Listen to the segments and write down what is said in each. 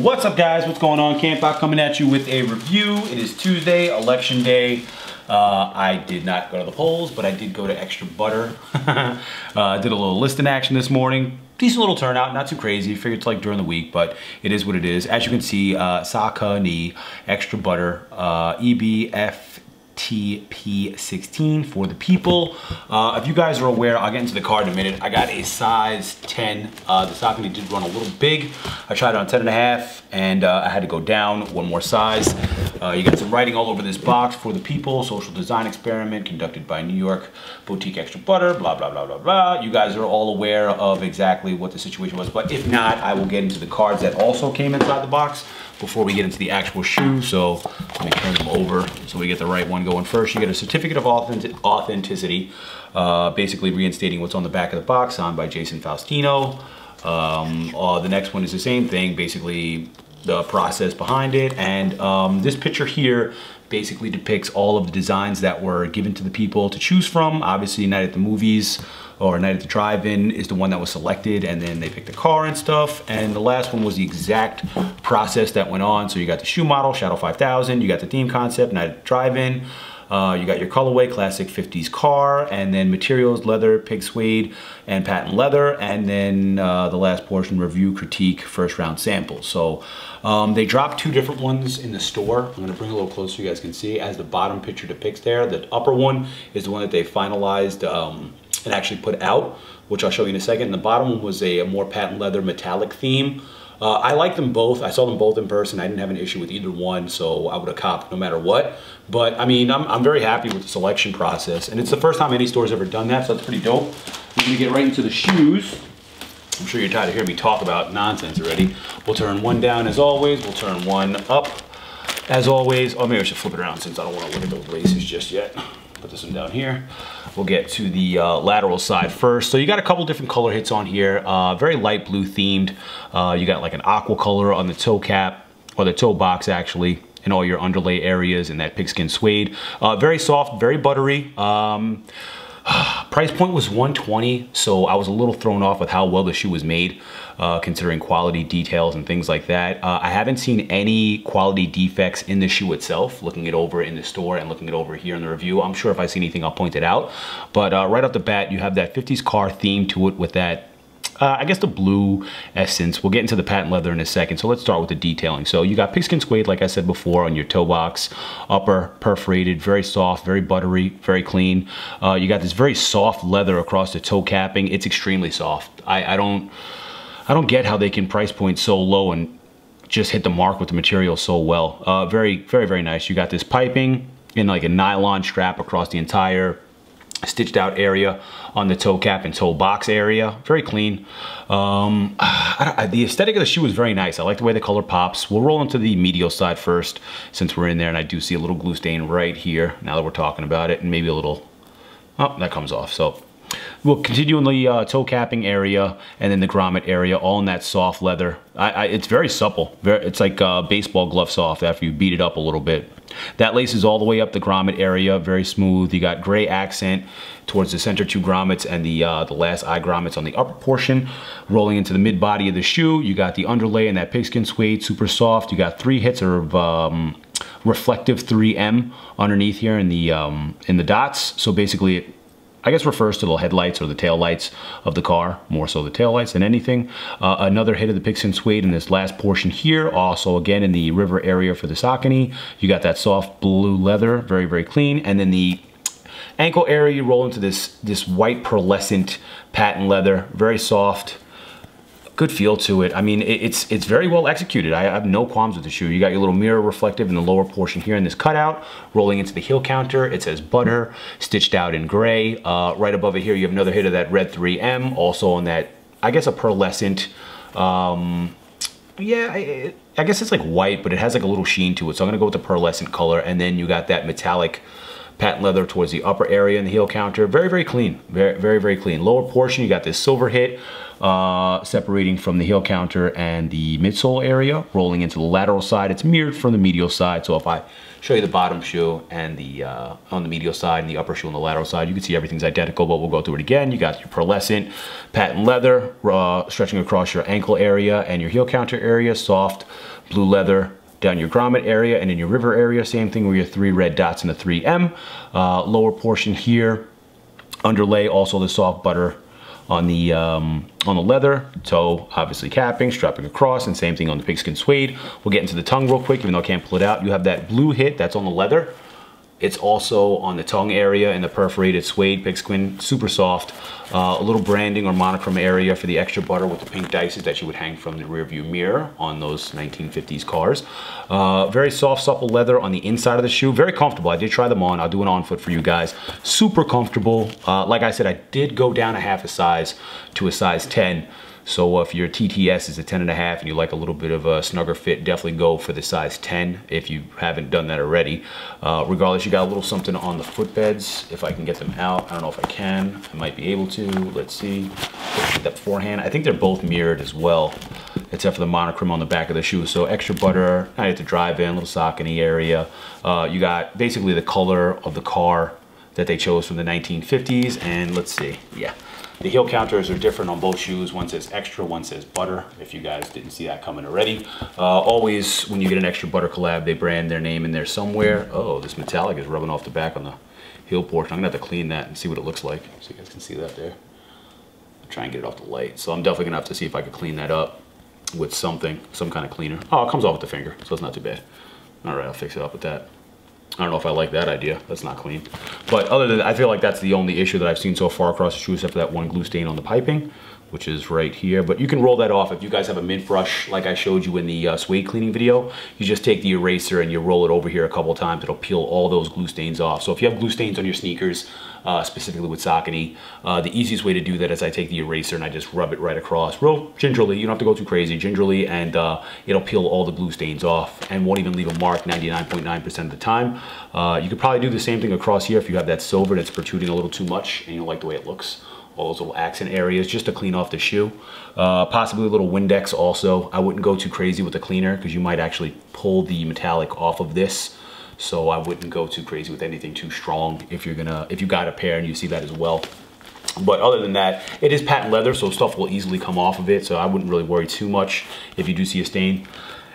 What's up, guys? What's going on? Campbell coming at you with a review. It is Tuesday, election day. I did not go to the polls, but I did go to Extra Butter. Did a little listing action this morning. Decent little turnout, not too crazy. Figured it's like during the week, but it is what it is. As you can see, Saucony Extra Butter âEBFTPâ 16 for the people. If you guys are aware, I'll get into the card in a minute. I got a size 10. The Saucony did run a little big. I tried it on 10.5 and I had to go down one more size. You got some writing all over this box for the people. Social design experiment conducted by New York boutique Extra Butter, blah, blah, blah, blah, blah. You guys are all aware of exactly what the situation was, but if not, I will get into the cards that also came inside the box before we get into the actual shoe. So let me turn them over so we get the right one going first. You get a certificate of authenticity, basically reinstating what's on the back of the box, signed by Jason Faustino. The next one is the same thing, basically the process behind it. And this picture here basically depicts all of the designs that were given to the people to choose from. Obviously, Night at the Movies or Night at the Drive-In is the one that was selected, and then they picked the car and stuff. And the last one was the exact process that went on. So you got the shoe model, Shadow 5000, you got the theme concept, Night at the Drive-In, you got your colorway, classic 50s car, and then materials, leather, pig suede, and patent leather, and then the last portion, review, critique, first round samples. So they dropped two different ones in the store. I'm gonna bring it a little closer so you guys can see. As the bottom picture depicts there, the upper one is the one that they finalized and actually put out, which I'll show you in a second. And the bottom one was a more patent leather metallic theme. I like them both. I saw them both in person. I didn't have an issue with either one, so I would have copped no matter what. But I mean, I'm very happy with the selection process, and it's the first time any store's ever done that, so that's pretty dope. We're gonna get right into the shoes. I'm sure you're tired of hearing me talk about nonsense already. We'll turn one down as always. We'll turn one up as always. Oh, maybe I should flip it around since I don't want to look at those laces just yet. Put this one down here. We'll get to the lateral side first. So you got a couple different color hits on here. Very light blue themed. You got like an aqua color on the toe cap, or the toe box actually, in all your underlay areas, and that pigskin suede. Very soft, very buttery. Price point was $120, so I was a little thrown off with how well the shoe was made, considering quality details and things like that. I haven't seen any quality defects in the shoe itself, looking it over in the store and looking it over here in the review. I'm sure if I see anything, I'll point it out. But right off the bat, you have that 50s car theme to it with that, I guess, the blue essence. We'll get into the patent leather in a second, so let's start with the detailing. So you got pigskin suede, like I said before, on your toe box, upper perforated, very soft, very buttery, very clean. You got this very soft leather across the toe capping. It's extremely soft. I don't get how they can price point so low and just hit the mark with the material so well. Very, very, very nice. You got this piping in like a nylon strap across the entire stitched out area on the toe cap and toe box area. Very clean. The aesthetic of the shoe is very nice. I like the way the color pops. We'll roll into the medial side first since we're in there, and I do see a little glue stain right here now that we're talking about it, and maybe a little, oh, that comes off. So we'll continue in the toe capping area and then the grommet area, all in that soft leather. It's very supple. It's like baseball glove soft after you beat it up a little bit. That laces all the way up the grommet area, very smooth. You got gray accent towards the center two grommets and the last eye grommets on the upper portion. Rolling into the mid body of the shoe, you got the underlay and that pigskin suede, super soft. You got 3 hits of reflective 3M underneath here in the dots. So basically, it, I guess, refers to the headlights or the tail lights of the car, more so the tail lights than anything. Another hit of the pigskin suede in this last portion here, also again in the river area for the Saucony. You got that soft blue leather, very, very clean. And then the ankle area, you roll into this white pearlescent patent leather, very soft. Good feel to it. I mean, it's very well executed. I have no qualms with the shoe. You got your little mirror reflective in the lower portion here in this cutout. Rolling into the heel counter, it says butter, stitched out in gray. Right above it here, you have another hit of that red 3M, also on that, I guess, a pearlescent, yeah, I guess it's like white, but it has like a little sheen to it. So I'm gonna go with the pearlescent color. And then you got that metallic patent leather towards the upper area in the heel counter. Very, very clean. Very clean. Lower portion, you got this silver hit separating from the heel counter and the midsole area, rolling into the lateral side. It's mirrored from the medial side. So if I show you the bottom shoe and the on the medial side and the upper shoe on the lateral side, you can see everything's identical, but we'll go through it again. You got your pearlescent patent leather stretching across your ankle area and your heel counter area, soft blue leather down your grommet area, and in your river area, same thing with your 3 red dots and the 3M. Lower portion here, underlay also the soft butter on the leather, toe obviously capping, strapping across, and same thing on the pigskin suede. We'll get into the tongue real quick, even though I can't pull it out. You have that blue hit that's on the leather. It's also on the tongue area in the perforated suede pigskin, super soft. A little branding or monochrome area for the extra butter with the pink dices that you would hang from the rear view mirror on those 1950s cars. Very soft, supple leather on the inside of the shoe. Very comfortable. I did try them on. I'll do an on foot for you guys. Super comfortable. Like I said, I did go down a half a size to a size 10. So if your TTS is a 10.5 and you like a little bit of a snugger fit, definitely go for the size 10 if you haven't done that already. Regardless, you got a little something on the footbeds. If I can get them out, I don't know if I can. I might be able to. Let's see. Get that beforehand. I think they're both mirrored as well, except for the monochrome on the back of the shoe. So extra butter, At the Drive-In, little Saucony area. You got basically the color of the car that they chose from the 1950s. And let's see, yeah. The heel counters are different on both shoes. One says extra, one says butter, if you guys didn't see that coming already. Always, when you get an extra butter collab, they brand their name in there somewhere. Oh, this metallic is rubbing off the back on the heel portion. I'm gonna have to clean that and see what it looks like, so you guys can see that there. I'll try and get it off the light. So I'm definitely gonna have to see if I can clean that up with something, some kind of cleaner. Oh, it comes off with the finger, so it's not too bad. All right, I'll fix it up with that. I don't know if I like that idea. That's not clean. But other than that, I feel like that's the only issue that I've seen so far across the shoe, except for that one glue stain on the piping, which is right here. But you can roll that off. If you guys have a mint brush, like I showed you in the suede cleaning video, you just take the eraser and you roll it over here a couple of times. It'll peel all those glue stains off. So if you have glue stains on your sneakers, specifically with Saucony, the easiest way to do that is I take the eraser and I just rub it right across, real gingerly. You don't have to go too crazy, gingerly, and it'll peel all the glue stains off and won't even leave a mark 99.9% of the time. You could probably do the same thing across here if you have that silver that's protruding a little too much and you don't like the way it looks. All those little accent areas just to clean off the shoe. Possibly a little Windex also. I wouldn't go too crazy with the cleaner because you might actually pull the metallic off of this. So I wouldn't go too crazy with anything too strong if you got a pair and you see that as well. But other than that, it is patent leather, so stuff will easily come off of it. So I wouldn't really worry too much if you do see a stain.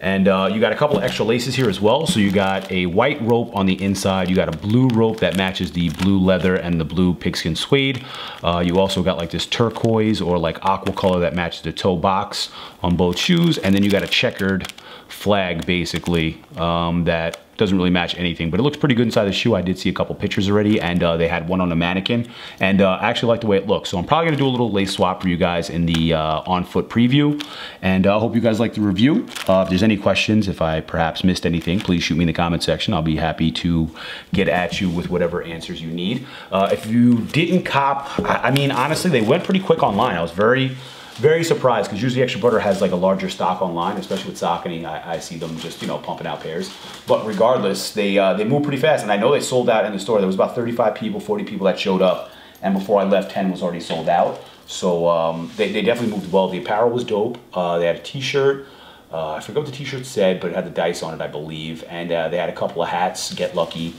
And you got a couple of extra laces here as well. So you got a white rope on the inside. You got a blue rope that matches the blue leather and the blue pigskin suede. You also got like this turquoise or like aqua color that matches the toe box on both shoes. And then you got a checkered flag basically that doesn't really match anything, but it looks pretty good inside the shoe. I did see a couple pictures already, and they had one on a mannequin, and I actually like the way it looks. So I'm probably gonna do a little lace swap for you guys in the on-foot preview, and I hope you guys like the review. If there's any questions, if I perhaps missed anything, please shoot me in the comment section. I'll be happy to get at you with whatever answers you need. If you didn't cop, I mean, honestly, they went pretty quick online. I was very surprised because usually Extra Butter has like a larger stock online, especially with Saucony. I see them just, you know, pumping out pairs. But regardless, they move pretty fast, and I know they sold out in the store. There was about 35 people, 40 people that showed up, and before I left, 10 was already sold out. So they definitely moved well. The apparel was dope. They had a t-shirt. I forget what the t-shirt said, but it had the dice on it, I believe. And they had a couple of hats, Get Lucky.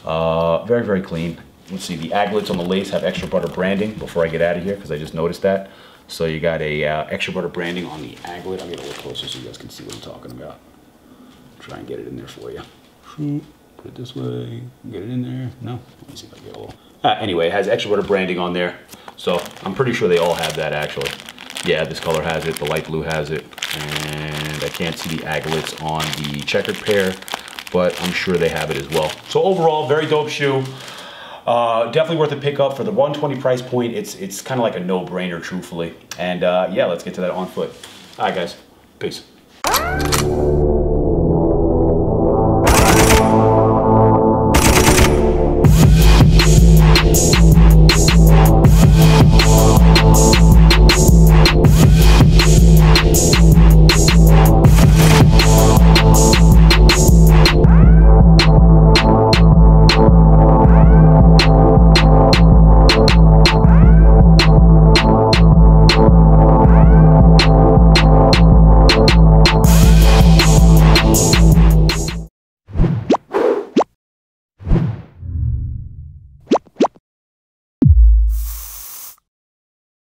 Very, very clean. Let's see, the aglets on the lace have Extra Butter branding before I get out of here, because I just noticed that. So you got a Extra Butter branding on the aglet. I'll get a little closer so you guys can see what I'm talking about. Try and get it in there for you. Put it this way, get it in there. No, let me see if I can get a little. Anyway, it has Extra Butter branding on there. So I'm pretty sure they all have that actually. Yeah, this color has it, the light blue has it. And I can't see the aglets on the checkered pair, but I'm sure they have it as well. So overall, very dope shoe. Definitely worth a pickup for the 120 price point. It's kind of like a no-brainer, truthfully. And yeah, let's get to that on foot. All right, guys. Peace.